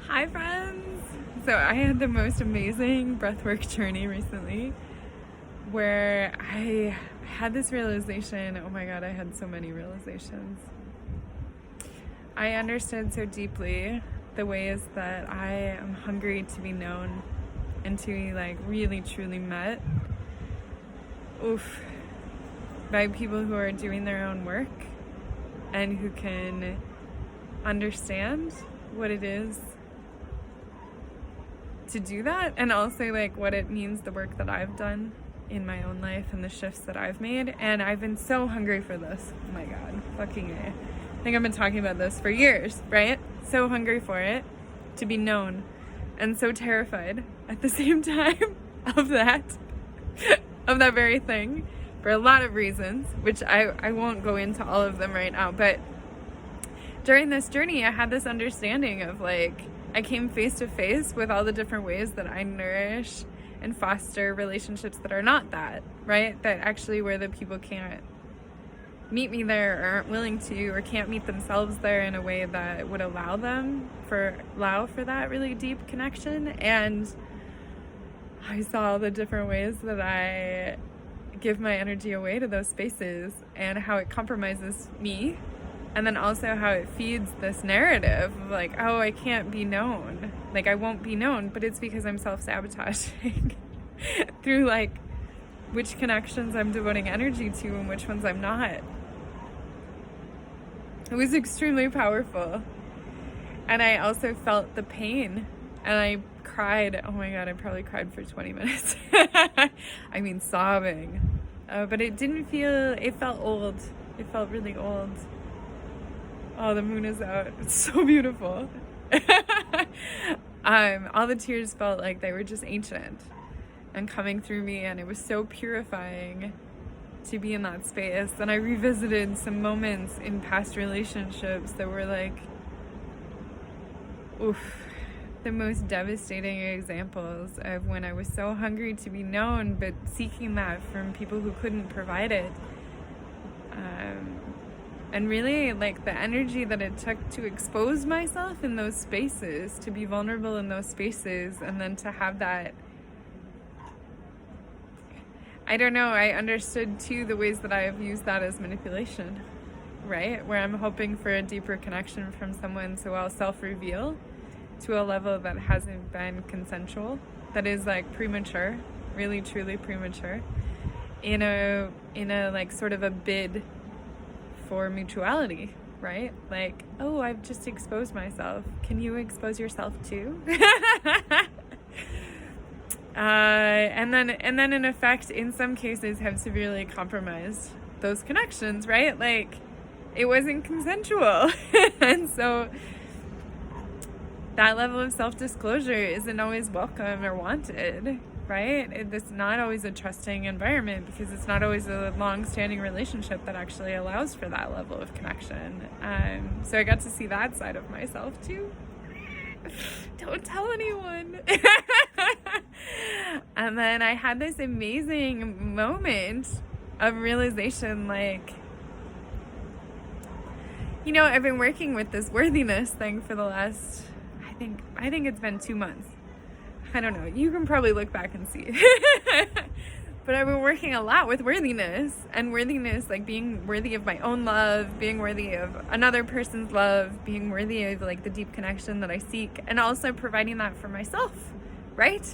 Hi friends! So I had the most amazing breathwork journey recently where I had this realization. Oh my god, I had so many realizations. I understood so deeply the ways that I am hungry to be known and to be really truly met by people who are doing their own work and who can understand what it is to do that, and also what it means, the work that I've done in my own life and the shifts that I've made. And I've been so hungry for this. Oh my god, fucking A. I think I've been talking about this for years, right? So hungry for it, to be known, and so terrified at the same time of that very thing, for a lot of reasons, which I won't go into all of them right now. But during this journey, I had this understanding of I came face to face with all the different ways that I nourish and foster relationships that are not that, right? That actually where the people can't meet me there, or aren't willing to, or can't meet themselves there in a way that would allow for that really deep connection. And I saw all the different ways that I give my energy away to those spaces and how it compromises me. And then also how it feeds this narrative of oh, I can't be known. I won't be known, but it's because I'm self-sabotaging through which connections I'm devoting energy to and which ones I'm not. It was extremely powerful. And I also felt the pain, and I cried. Oh my god, I probably cried for 20 minutes. I mean, sobbing. But it felt old. It felt really old. Oh, the moon is out. It's so beautiful. All the tears felt like they were just ancient and coming through me, and it was so purifying to be in that space. And I revisited some moments in past relationships that were the most devastating examples of when I was so hungry to be known, but seeking that from people who couldn't provide it. And really, the energy that it took to expose myself in those spaces, to be vulnerable in those spaces, and then to have that, I don't know, I understood too the ways that I have used that as manipulation, right? Where I'm hoping for a deeper connection from someone, so I'll self-reveal to a level that hasn't been consensual, that is premature, really truly premature, in a sort of a bid for mutuality, right? Oh, I've just exposed myself. Can you expose yourself too? And then in effect, in some cases, have severely compromised those connections, right? It wasn't consensual. And so that level of self-disclosure isn't always welcome or wanted, right? It's not always a trusting environment, because it's not always a long-standing relationship that actually allows for that level of connection. So I got to see that side of myself too. Don't tell anyone. And then I had this amazing moment of realization, I've been working with this worthiness thing for the last, I think it's been 2 months. I don't know. You can probably look back and see. But I've been working a lot with worthiness, and worthiness, being worthy of my own love, being worthy of another person's love, being worthy of the deep connection that I seek, and also providing that for myself, right?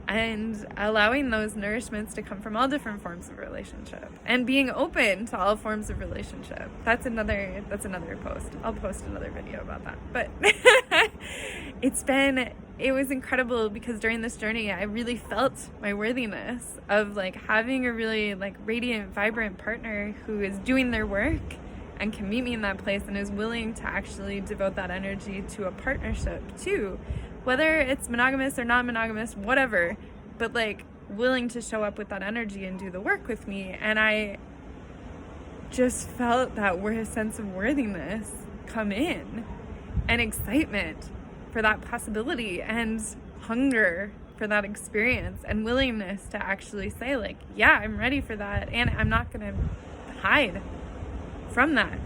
And allowing those nourishments to come from all different forms of relationship, and being open to all forms of relationship. That's another post. I'll post another video about that. But it was incredible, because during this journey, I really felt my worthiness of having a really radiant, vibrant partner who is doing their work and can meet me in that place and is willing to actually devote that energy to a partnership too. Whether it's monogamous or non-monogamous, whatever, but willing to show up with that energy and do the work with me. And I just felt that sense of worthiness come in, and excitement for that possibility, and hunger for that experience, and willingness to actually say yeah, I'm ready for that, and I'm not gonna hide from that.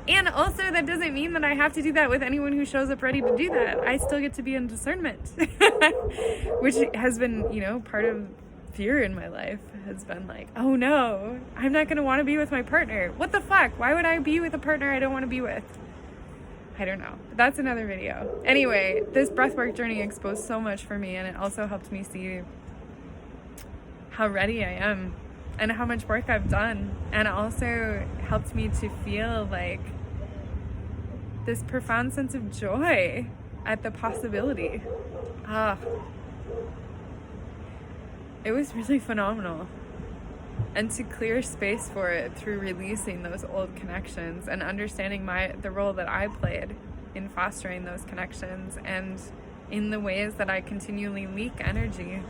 And also, that doesn't mean that I have to do that with anyone who shows up ready to do that. I still get to be in discernment, which has been, you know, part of fear in my life has been like, oh no, I'm not going to want to be with my partner. What the fuck? Why would I be with a partner I don't want to be with? I don't know. But that's another video. Anyway, this breathwork journey exposed so much for me, and it also helped me see how ready I am and how much work I've done, and also helped me to feel like this profound sense of joy at the possibility. It was really phenomenal. And to clear space for it through releasing those old connections and understanding the role that I played in fostering those connections and in the ways that I continually leak energy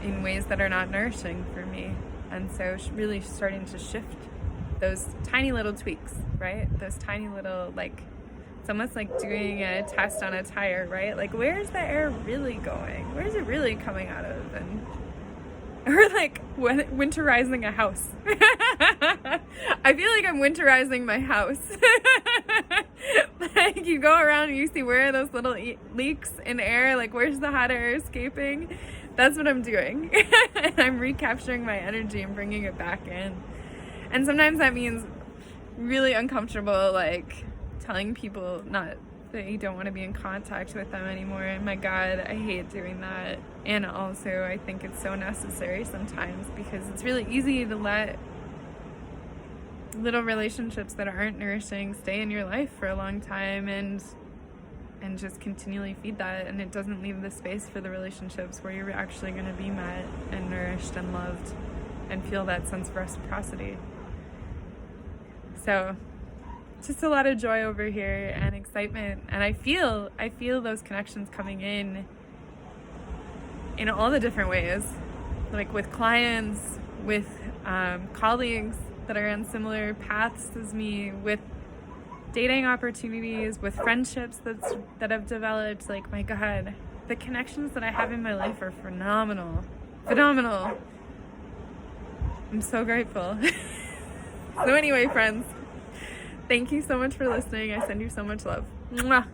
in ways that are not nourishing for me. And so really starting to shift those tiny little tweaks, right? Those tiny little, like, it's almost like doing a test on a tire, right? Like, where's the air really going? Where's it really coming out of? Or like winterizing a house. I feel like I'm winterizing my house. Like, you go around and you see where are those little leaks in air, like where's the hot air escaping? That's what I'm doing. And I'm recapturing my energy and bringing it back in. And sometimes that means really uncomfortable, like telling people not that you don't want to be in contact with them anymore. And my God, I hate doing that. And also, I think it's so necessary sometimes because it's really easy to let little relationships that aren't nourishing stay in your life for a long time and just continually feed that. And it doesn't leave the space for the relationships where you're actually going to be met and nourished and loved and feel that sense of reciprocity. So just a lot of joy over here and excitement, and I feel those connections coming in all the different ways, like with clients, with colleagues that are on similar paths as me, with dating opportunities, with friendships that have developed. Like, my God, the connections that I have in my life are phenomenal. I'm so grateful. So anyway, friends, thank you so much for listening. I send you so much love. Mwah.